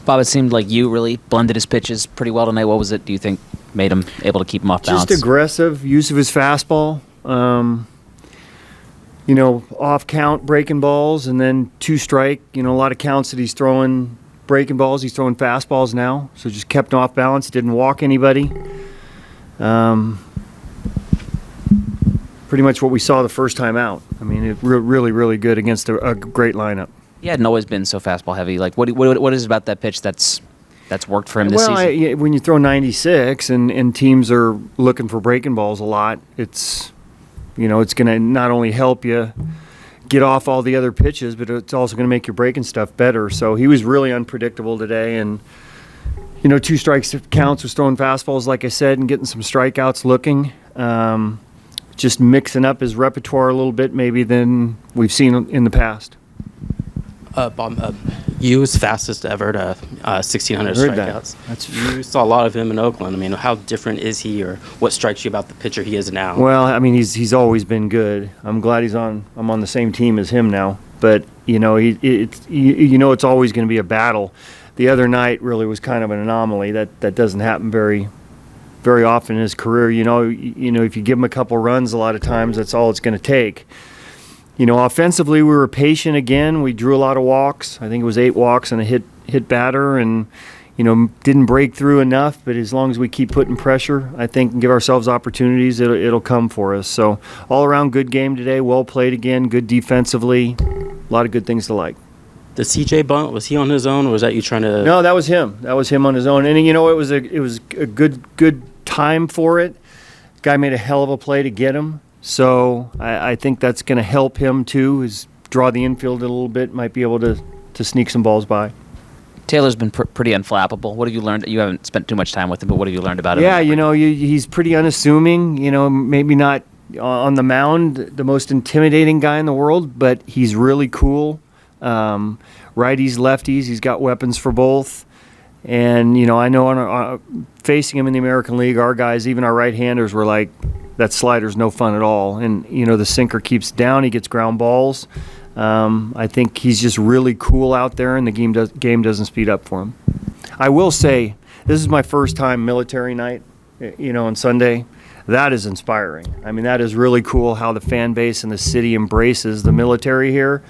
Bob, it seemed like you really blended his pitches pretty well tonight. What was it, do you think, made him able to keep him off balance? Just aggressive use of his fastball. Off count breaking balls, and then 2-strike. A lot of counts that he's throwing breaking balls. He's throwing fastballs now, so just kept him off balance. Didn't walk anybody. Pretty much what we saw the first time out. I mean, it really, really good against a great lineup. He hadn't always been so fastball heavy. Like, what is it about that pitch that's worked for him this season? When you throw 96 and teams are looking for breaking balls a lot, it's going to not only help you get off all the other pitches, but it's also going to make your breaking stuff better. So he was really unpredictable today, and 2 strikes counts, was throwing fastballs, like I said, and getting some strikeouts looking. Just mixing up his repertoire a little bit maybe than we've seen in the past. Bob, you was fastest ever to 1,600 strikeouts. You saw a lot of him in Oakland. I mean, how different is he, or what strikes you about the pitcher he is now? Well, I mean, he's always been good. I'm glad I'm on the same team as him now. But it's always going to be a battle. The other night really was kind of an anomaly. That doesn't happen very often in his career. If you give him a couple runs, a lot of times that's all it's going to take. Offensively, we were patient again. We drew a lot of walks. I think it was 8 walks and a hit batter, and didn't break through enough. But as long as we keep putting pressure, I think, and give ourselves opportunities, it'll come for us. So all around good game today. Well played again. Good defensively. A lot of good things to like. The CJ bunt, was he on his own, or was that you trying to? No, that was him. That was him on his own. And it was a good time for it. Guy made a hell of a play to get him. So I think that's going to help him too, is draw the infield a little bit, might be able to sneak some balls by. Taylor's been pretty unflappable. What have you learned? You haven't spent too much time with him, but what have you learned about him? Yeah, he's pretty unassuming, maybe not on the mound the most intimidating guy in the world, but he's really cool. Righties, lefties, he's got weapons for both. And, I know on facing him in the American League, our guys, even our right-handers, were like, that slider's no fun at all. And, the sinker keeps down. He gets ground balls. I think he's just really cool out there, and the game doesn't speed up for him. I will say, this is my first time military night, on Sunday. That is inspiring. I mean, that is really cool how the fan base and the city embraces the military here.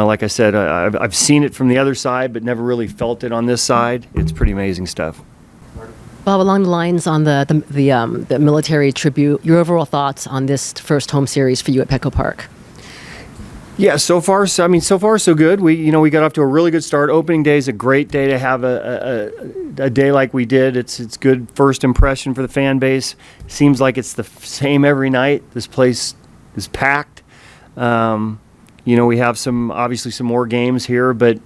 Like I said, I've seen it from the other side, but never really felt it on this side. It's pretty amazing stuff. Bob, along the lines on the military tribute, your overall thoughts on this first home series for you at Petco Park? Yeah, so far so good. We got off to a really good start. Opening day is a great day to have a day like we did. It's good first impression for the fan base. Seems like it's the same every night. This place is packed. We have obviously some more games here, but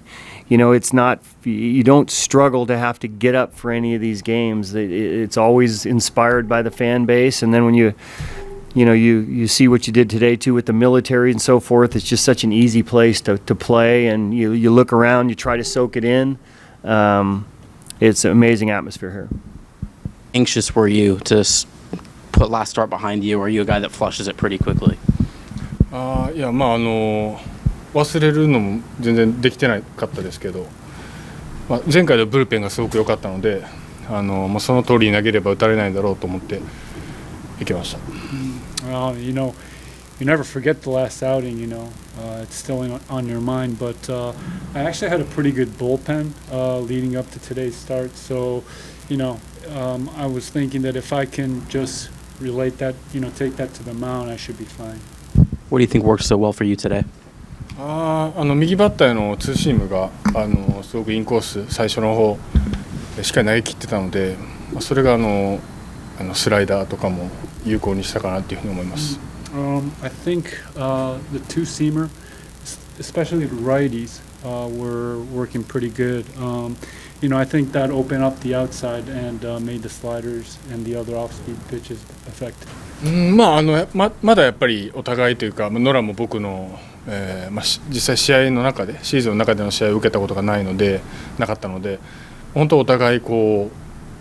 it's not, you don't struggle to have to get up for any of these games. It's always inspired by the fan base. And then when you see what you did today too with the military and so forth, it's just such an easy place to play. And you look around, you try to soak it in. It's an amazing atmosphere here. Anxious were you to put last start behind you, or are you a guy that flushes it pretty quickly? 忘れるのも全然できてなかったですけど、前回のブルペンがすごく良かったので、その通りに投げれば打たれないだろうと思っていきました。You never forget the last outing. It's still on your mind. But I actually had a pretty good bullpen leading up to today's start. So, I was thinking that if I can just relate that, take that to the mound, I should be fine. What do you think worked so well for you today? 右バッターへのツーシームがすごくインコース最初の方しっかり投げ切ってたので、それがスライダーとかも有効にしたかなっていうふうに思います。I think the two-seamer, especially the righties, were working pretty good. I think that opened up the outside and made the sliders and the other off-speed pitches effective. まだやっぱりお互いというか、ノラも僕の、実際試合の中でシーズンの中での試合を受けたことがなかったので、本当お互いこ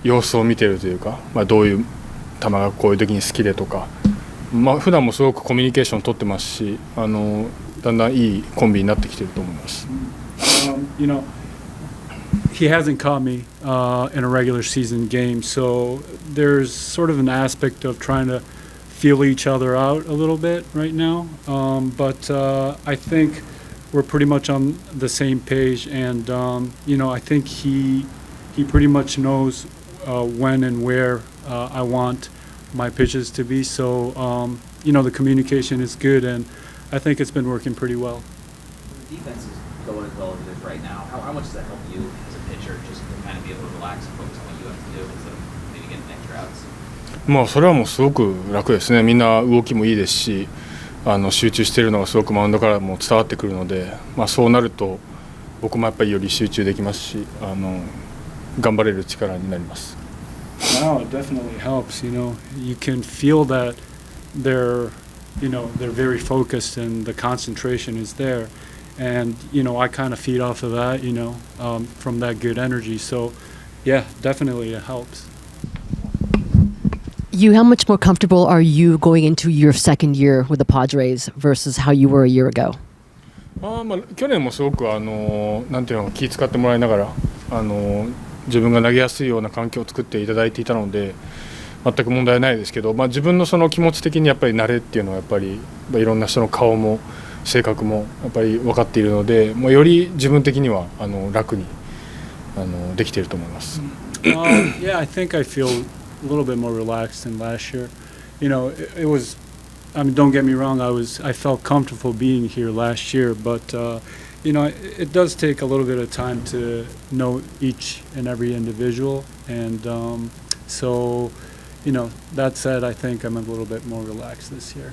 う様子を見てるというか、どういう球がこういう時に好きでとか、普段もすごくコミュニケーション取ってますし、だんだんいいコンビになってきてると思います。You know, he hasn't caught me in a regular season game, so there's sort of an aspect of trying to feel each other out a little bit right now. But I think we're pretty much on the same page, and you know, I think he pretty much knows when and where I want my pitches to be. So you know, the communication is good, and I think it's been working pretty well. The defense is going as well as it is right now. How much does that help you as a pitcher, just to kind of be able to relax and focus on what you have to do instead of maybe getting extra outs? まあそれはもうすごく楽ですね。みんな動きもいいですし、集中しているのがすごくマウンドからも伝わってくるので、まあそうなると僕もやっぱりより集中できますし、頑張れる力になります。Wow, it definitely helps. You know, you can feel that they're very focused and the concentration is there, and you know, I kind of feed off of that. You know, from that good energy. So, yeah, definitely it helps. How much more comfortable are you going into your second year with the Padres versus how you were a year ago? まあ去年もすごくなんていうの気遣ってもらいながら自分が投げやすいような環境を作っていただいていたので全く問題ないですけど、まあ自分のその気持ち的にやっぱり慣れっていうのはやっぱりいろんな人の顔も性格もやっぱり分かっているので、もうより自分的には楽にできていると思います。Yeah, I think I feel a little bit more relaxed than last year. You know, it was, I mean, don't get me wrong, I felt comfortable being here last year, but you know, it does take a little bit of time to know each and every individual, and so, you know, that said, I think I'm a little bit more relaxed this year.